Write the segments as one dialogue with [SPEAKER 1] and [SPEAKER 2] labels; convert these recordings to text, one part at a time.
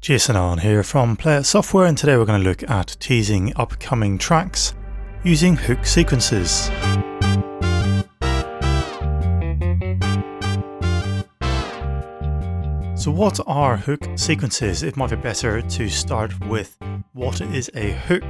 [SPEAKER 1] Jason Allen here from Play It Software, and today we're going to look at teasing upcoming tracks using hook sequences. So what are hook sequences? It might be better to start with what is a hook.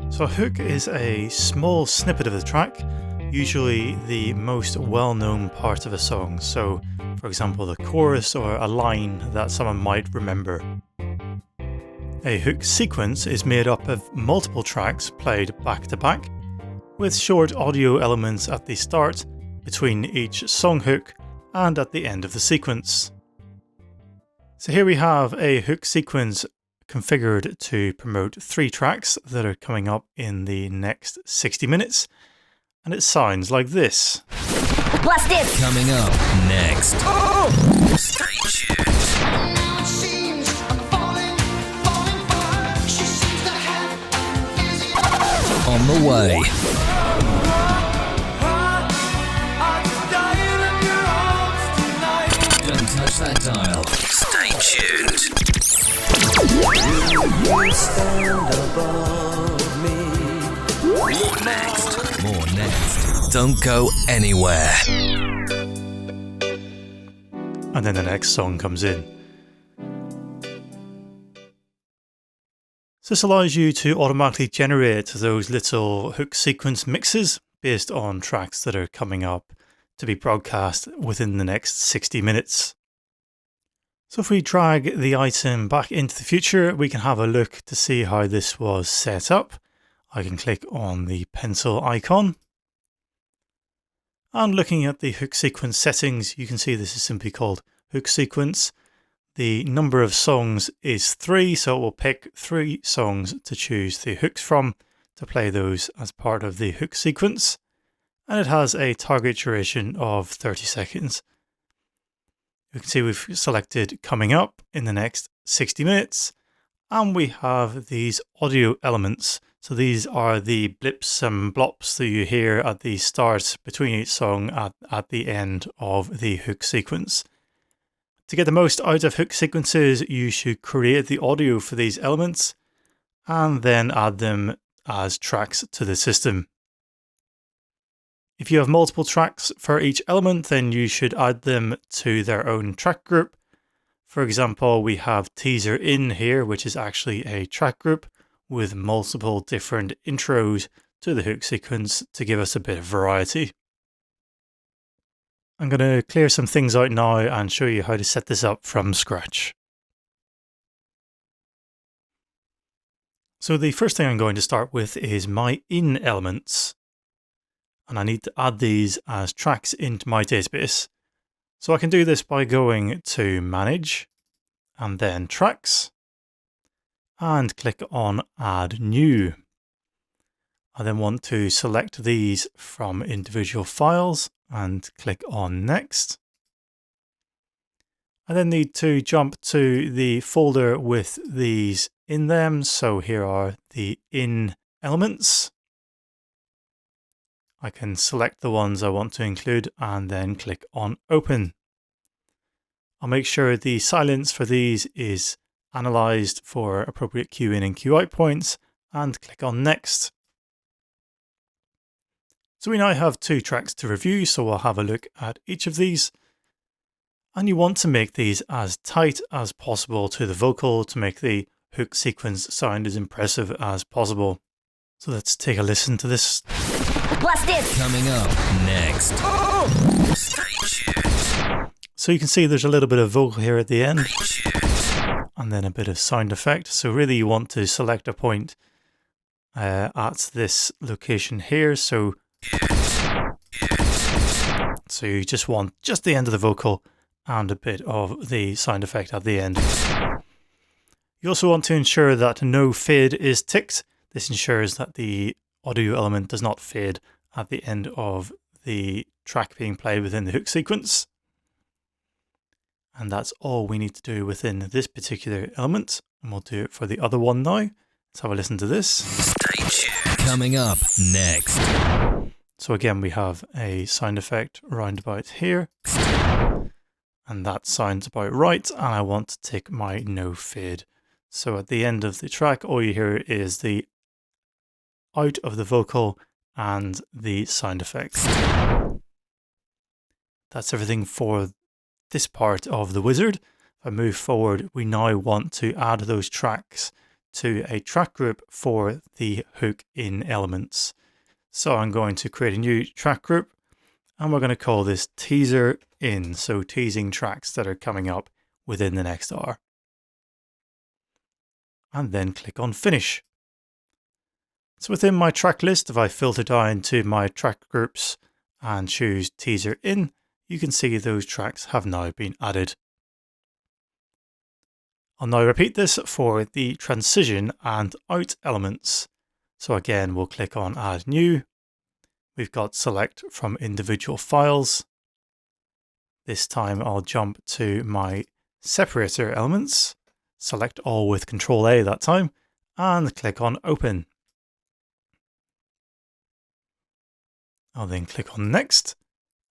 [SPEAKER 1] So a hook is a small snippet of the track, usually the most well-known part of a song. So for example, the chorus or a line that someone might remember. A hook sequence is made up of multiple tracks played back to back, with short audio elements at the start, between each song hook, and at the end of the sequence. So here we have a hook sequence configured to promote 3 tracks that are coming up in the next 60 minutes, and it sounds like this.
[SPEAKER 2] Blast it!
[SPEAKER 3] Coming up next.
[SPEAKER 2] Oh!
[SPEAKER 3] Stay tuned. On the way. Don't touch that dial. Stay tuned. More next. More next. Don't go anywhere.
[SPEAKER 1] And then the next song comes in. So this allows you to automatically generate those little hook sequence mixes based on tracks that are coming up to be broadcast within the next 60 minutes. So if we drag the item back into the future, we can have a look to see how this was set up. I can click on the pencil icon. And looking at the hook sequence settings, you can see this is simply called hook sequence. The number of songs is 3, so it will pick 3 songs to choose the hooks from to play those as part of the hook sequence. And it has a target duration of 30 seconds. You can see we've selected coming up in the next 60 minutes. And we have these audio elements. So these are the blips and blops that you hear at the start between each song at the end of the hook sequence. To get the most out of hook sequences, you should create the audio for these elements and then add them as tracks to the system. If you have multiple tracks for each element, then you should add them to their own track group. For example, we have teaser in here, which is actually a track group with multiple different intros to the hook sequence to give us a bit of variety. I'm going to clear some things out now and show you how to set this up from scratch. So the first thing I'm going to start with is my in elements. And I need to add these as tracks into my database. So I can do this by going to Manage and then Tracks and click on Add New. I then want to select these from individual files and click on Next. I then need to jump to the folder with these in them. So here are the in elements. I can select the ones I want to include and then click on Open. I'll make sure the silence for these is analyzed for appropriate Q in and Q out points and click on Next. So we now have 2 tracks to review, so we'll have a look at each of these. And you want to make these as tight as possible to the vocal to make the hook sequence sound as impressive as possible. So let's take a listen to this.
[SPEAKER 2] Blast it!
[SPEAKER 3] Coming up next.
[SPEAKER 2] Oh!
[SPEAKER 3] Stay tuned.
[SPEAKER 1] So you can see there's a little bit of vocal here at the end.
[SPEAKER 3] Stay tuned.
[SPEAKER 1] And then a bit of sound effect. So really you want to select a point at this location here. So you just want just the end of the vocal and a bit of the sound effect at the end. You also want to ensure that no fade is ticked. This ensures that the audio element does not fade at the end of the track being played within the hook sequence. And that's all we need to do within this particular element. And we'll do it for the other one now. Let's have a listen to this.
[SPEAKER 3] Stay tuned. Coming up next.
[SPEAKER 1] So again, we have a sound effect round about here. And that sounds about right. And I want to take my no fade So at the end of the track, all you hear is the out of the vocal and the sound effects. That's everything for this part of the wizard. If I move forward, we now want to add those tracks to a track group for the hook in elements. So I'm going to create a new track group and we're going to call this teaser in. So teasing tracks that are coming up within the next hour. And then click on finish. So within my track list, if I filter down to my track groups and choose teaser in, you can see those tracks have now been added. I'll now repeat this for the transition and out elements. So again, we'll click on add new. We've got select from individual files. This time I'll jump to my separator elements, select all with Control A that time, and click on open. I'll then click on next.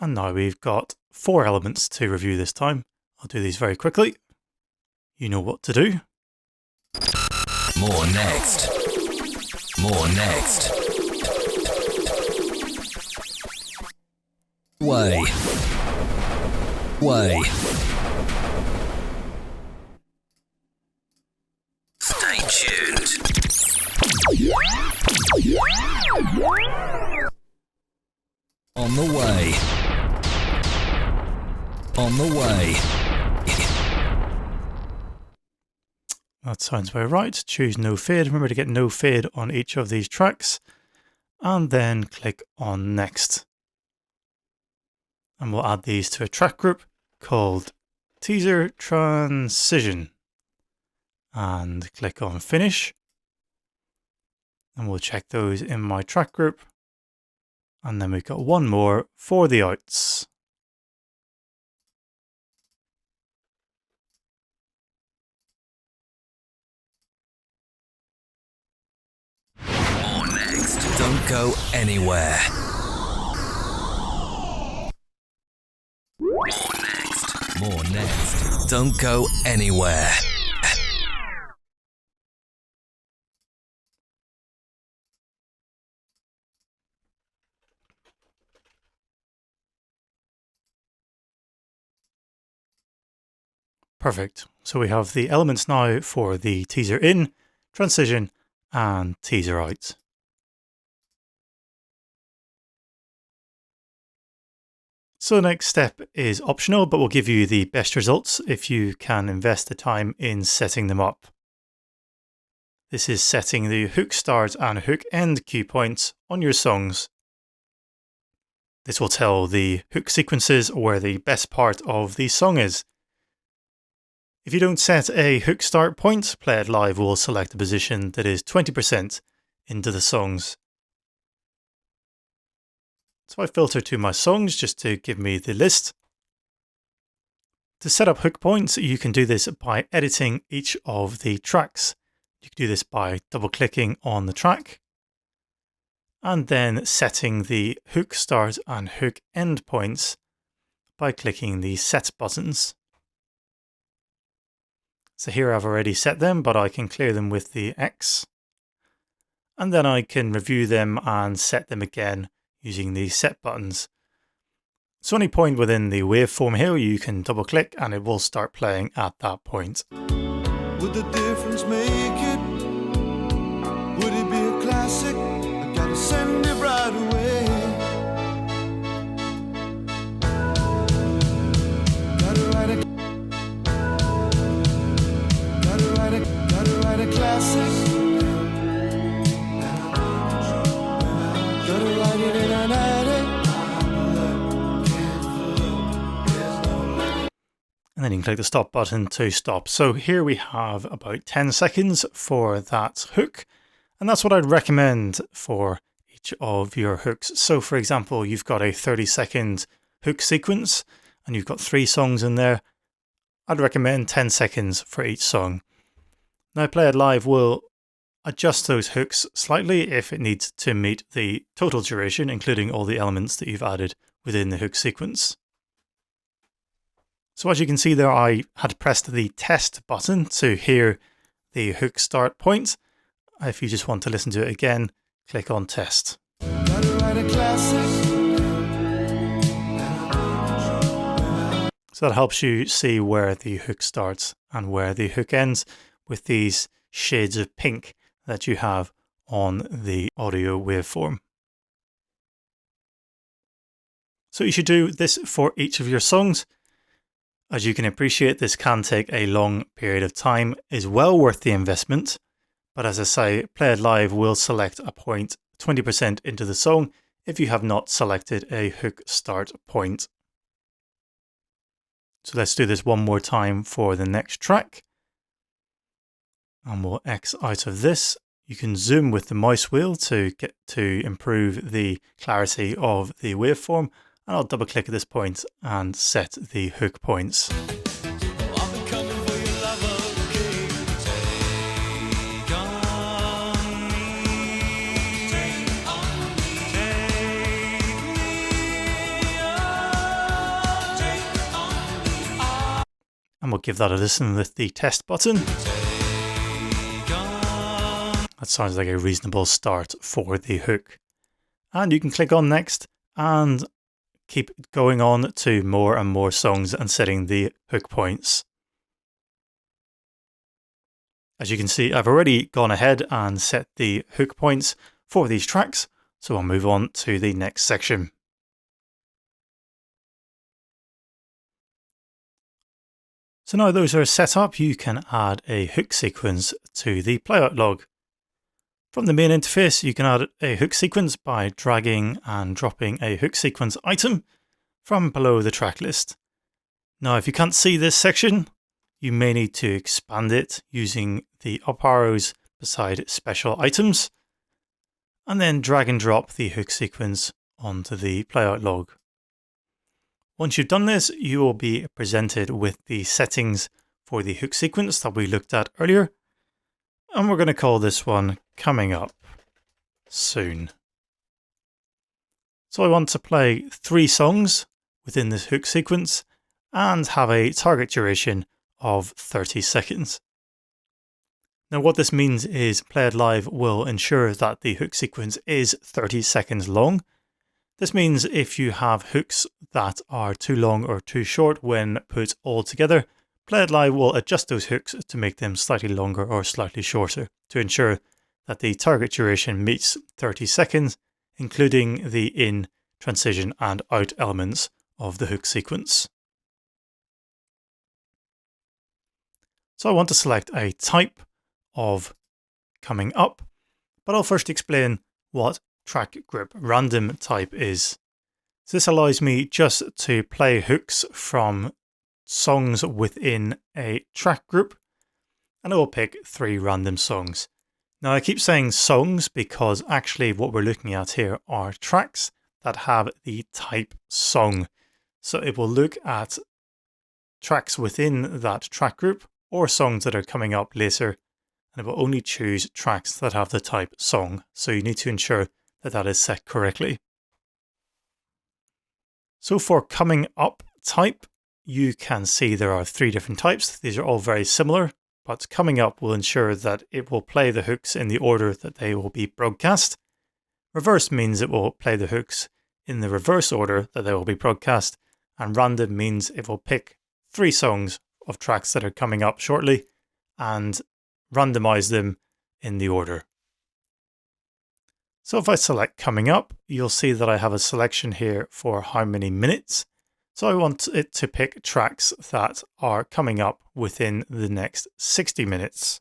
[SPEAKER 1] And now we've got 4 elements to review this time. I'll do these very quickly. You know what to do.
[SPEAKER 3] More next. More next. Way. Way. Stay tuned. On the way. On the way.
[SPEAKER 1] That sounds very right. Choose no fade. Remember to get no fade on each of these tracks. And then click on next. And we'll add these to a track group called teaser transition. And click on finish. And we'll check those in my track group. And then we've got one more for the outs.
[SPEAKER 3] More next. Don't go anywhere. More next. More next. Don't go anywhere.
[SPEAKER 1] Perfect. So we have the elements now for the teaser in, transition, and teaser out. So the next step is optional, but will give you the best results if you can invest the time in setting them up. This is setting the hook start and hook end cue points on your songs. This will tell the hook sequences where the best part of the song is. If you don't set a hook start point, Play It Live will select a position that is 20% into the songs. So I filter to my songs just to give me the list. To set up hook points, you can do this by editing each of the tracks. You can do this by double clicking on the track and then setting the hook start and hook end points by clicking the set buttons. So here I've already set them, but I can clear them with the X. And then I can review them and set them again using the set buttons. So any point within the waveform here, you can double click and it will start playing at that point.
[SPEAKER 4] Would the difference make it? Would it be a classic? I gotta send it right away. Gotta write a classic. Gotta write it in an attic.
[SPEAKER 1] And then you can click the stop button to stop. So here we have about 10 seconds for that hook. And that's what I'd recommend for each of your hooks. So for example, you've got a 30-second hook sequence and you've got 3 songs in there. I'd recommend 10 seconds for each song. Now Play It Live will adjust those hooks slightly if it needs to meet the total duration, including all the elements that you've added within the hook sequence. So as you can see there, I had pressed the test button to hear the hook start point. If you just want to listen to it again, click on test.
[SPEAKER 4] Gotta write a classic.
[SPEAKER 1] So that helps you see where the hook starts and where the hook ends with these shades of pink that you have on the audio waveform. So you should do this for each of your songs. As you can appreciate, this can take a long period of time, is well worth the investment. But as I say, Play It Live will select a point 20% into the song if you have not selected a hook start point. So let's do this one more time for the next track. And we'll X out of this. You can zoom with the mouse wheel to improve the clarity of the waveform. And I'll double click at this point and set the hook points. And we'll give that a listen with the test button. That sounds like a reasonable start for the hook. And you can click on next and keep going on to more and more songs and setting the hook points. As you can see, I've already gone ahead and set the hook points for these tracks, so I'll move on to the next section. So now those are set up, you can add a hook sequence to the playout log. From the main interface, you can add a hook sequence by dragging and dropping a hook sequence item from below the track list. Now, if you can't see this section, you may need to expand it using the up arrows beside special items, and then drag and drop the hook sequence onto the playout log. Once you've done this, you will be presented with the settings for the hook sequence that we looked at earlier. And we're going to call this one Coming Up Soon. So I want to play 3 songs within this hook sequence and have a target duration of 30 seconds. Now what this means is Play It Live will ensure that the hook sequence is 30 seconds long. This means if you have hooks that are too long or too short when put all together, Play It Live will adjust those hooks to make them slightly longer or slightly shorter to ensure that the target duration meets 30 seconds, including the in, transition and out elements of the hook sequence. So I want to select a type of coming up, but I'll first explain what track group random type is. So this allows me just to play hooks from songs within a track group, and I will pick 3 random songs. Now I keep saying songs because actually what we're looking at here are tracks that have the type song. So it will look at tracks within that track group or songs that are coming up later, and it will only choose tracks that have the type song. So you need to ensure that that is set correctly. So for coming up type, you can see there are 3 different types. These are all very similar, but coming up will ensure that it will play the hooks in the order that they will be broadcast. Reverse means it will play the hooks in the reverse order that they will be broadcast. And random means it will pick 3 songs of tracks that are coming up shortly and randomize them in the order. So if I select coming up, you'll see that I have a selection here for how many minutes. So I want it to pick tracks that are coming up within the next 60 minutes.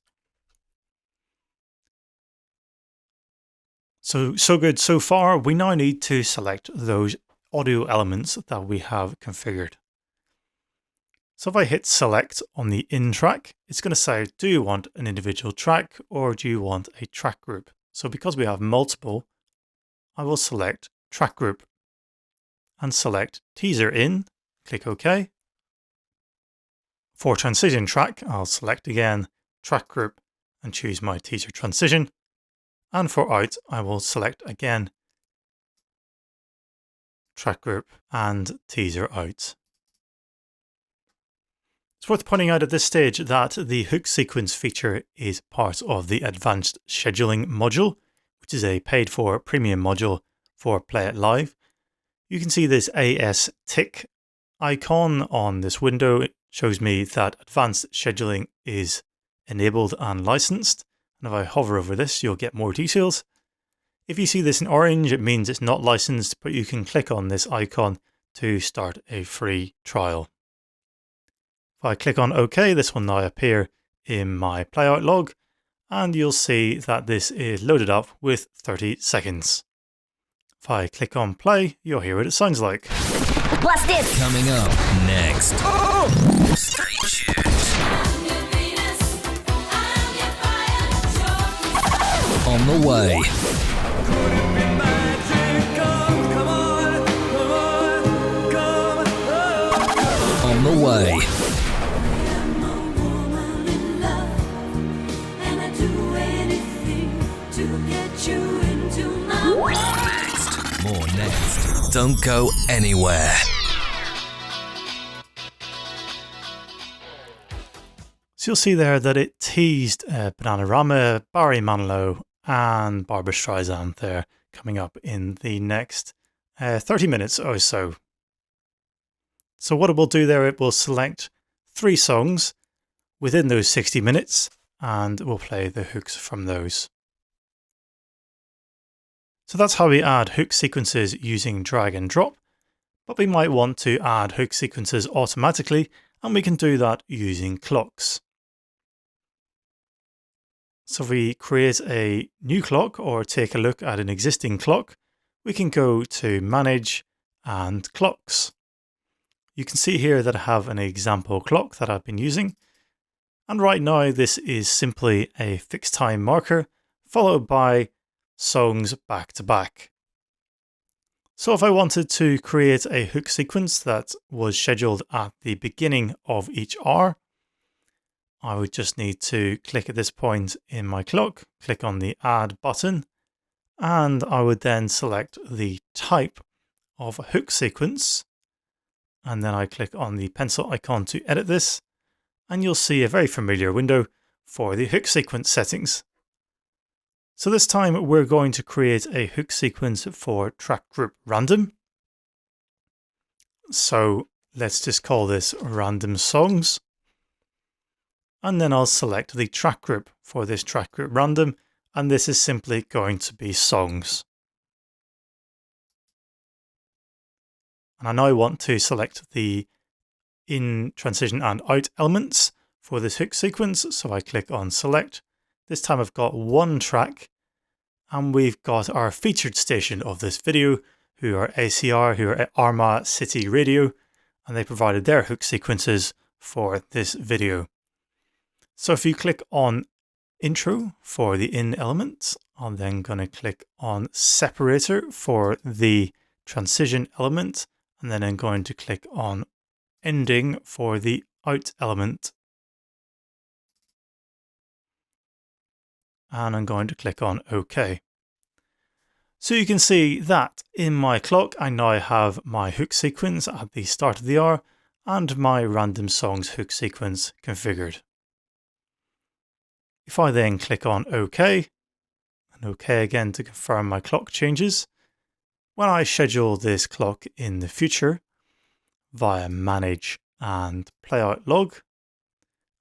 [SPEAKER 1] So good so far. We now need to select those audio elements that we have configured. So if I hit select on the in track, it's going to say, do you want an individual track or do you want a track group? So because we have multiple, I will select track group and select teaser in, click OK. For transition track, I'll select again track group and choose my teaser transition. And for out, I will select again track group and teaser out. It's worth pointing out at this stage that the hook sequence feature is part of the advanced scheduling module, which is a paid for premium module for Play It Live. You can see this AS tick icon on this window. It shows me that advanced scheduling is enabled and licensed. And if I hover over this, you'll get more details. If you see this in orange, it means it's not licensed, but you can click on this icon to start a free trial. If I click on OK, this will now appear in my playout log, and you'll see that this is loaded up with 30 seconds. If I click on play, you'll hear what it sounds like.
[SPEAKER 2] Busted!
[SPEAKER 3] Coming up next. Stay tuned. On the way.
[SPEAKER 4] Could it be magic? Come on, come on, come on.
[SPEAKER 3] On the way.
[SPEAKER 5] I'm a woman in love, and I do anything to get you into my world.
[SPEAKER 3] More next. Don't go anywhere.
[SPEAKER 1] So you'll see there that it teased Bananarama, Barry Manilow and Barbra Streisand there coming up in the next 30 minutes or so. So what it will do there, it will select 3 songs within those 60 minutes and we'll play the hooks from those. So that's how we add hook sequences using drag and drop, but we might want to add hook sequences automatically, and we can do that using clocks. So if we create a new clock or take a look at an existing clock, we can go to Manage and Clocks. You can see here that I have an example clock that I've been using. And right now this is simply a fixed time marker followed by songs back to back. So if I wanted to create a hook sequence that was scheduled at the beginning of each hour, I would just need to click at this point in my clock, click on the Add button, and I would then select the type of a hook sequence. And then I click on the pencil icon to edit this, and you'll see a very familiar window for the hook sequence settings. So this time we're going to create a hook sequence for track group random. So let's just call this random songs. And then I'll select the track group for this track group random, and this is simply going to be songs. And I now want to select the in, transition and out elements for this hook sequence. So I click on select. This time I've got 1 track, and we've got our featured station of this video, who are ACR, who are Armagh City Radio, and they provided their hook sequences for this video. So if you click on intro for the in element, I'm then going to click on separator for the transition element, and then I'm going to click on ending for the out element. And I'm going to click on OK. So you can see that in my clock, I now have my hook sequence at the start of the hour and my random songs hook sequence configured. If I then click on OK, and OK again to confirm my clock changes, when I schedule this clock in the future via Manage and Playout Log,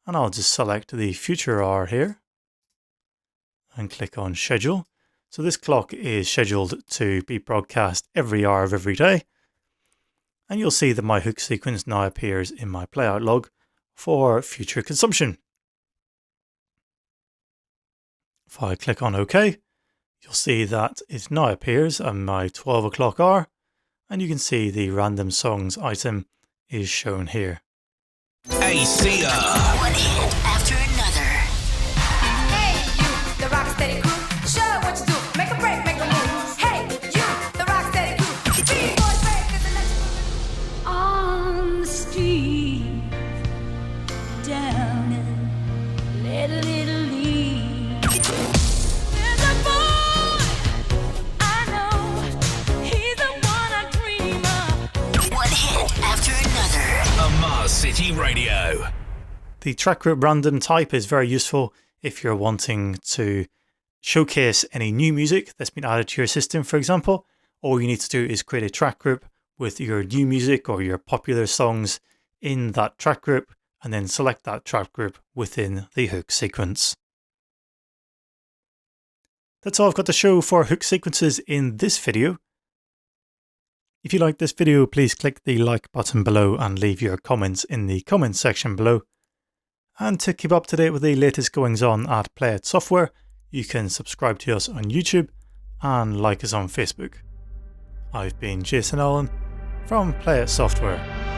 [SPEAKER 1] and I'll just select the future hour here and click on Schedule. So this clock is scheduled to be broadcast every hour of every day, and you'll see that my hook sequence now appears in my Playout Log for future consumption. If I click on OK, you'll see that it now appears on my 12 o'clock hour, and you can see the random songs item is shown here.
[SPEAKER 3] ACR.
[SPEAKER 2] One hit after another.
[SPEAKER 5] Hey, you, the Rocksteady crew, show what you do. Make a break, make a move. Hey, you, the Rocksteady crew, Beat Boys break is the next. On the street, down in Little Italy, there's a boy I know. He's the one I dream of.
[SPEAKER 2] One hit after another.
[SPEAKER 3] Armagh City Radio.
[SPEAKER 1] The track group random type is very useful if you're wanting to showcase any new music that's been added to your system, for example. All you need to do is create a track group with your new music or your popular songs in that track group, and then select that track group within the hook sequence. That's all I've got to show for hook sequences in this video. If you like this video, please click the like button below and leave your comments in the comments section below. And to keep up to date with the latest goings on at Play It Software, you can subscribe to us on YouTube and like us on Facebook. I've been Jason Allen from Play It Software.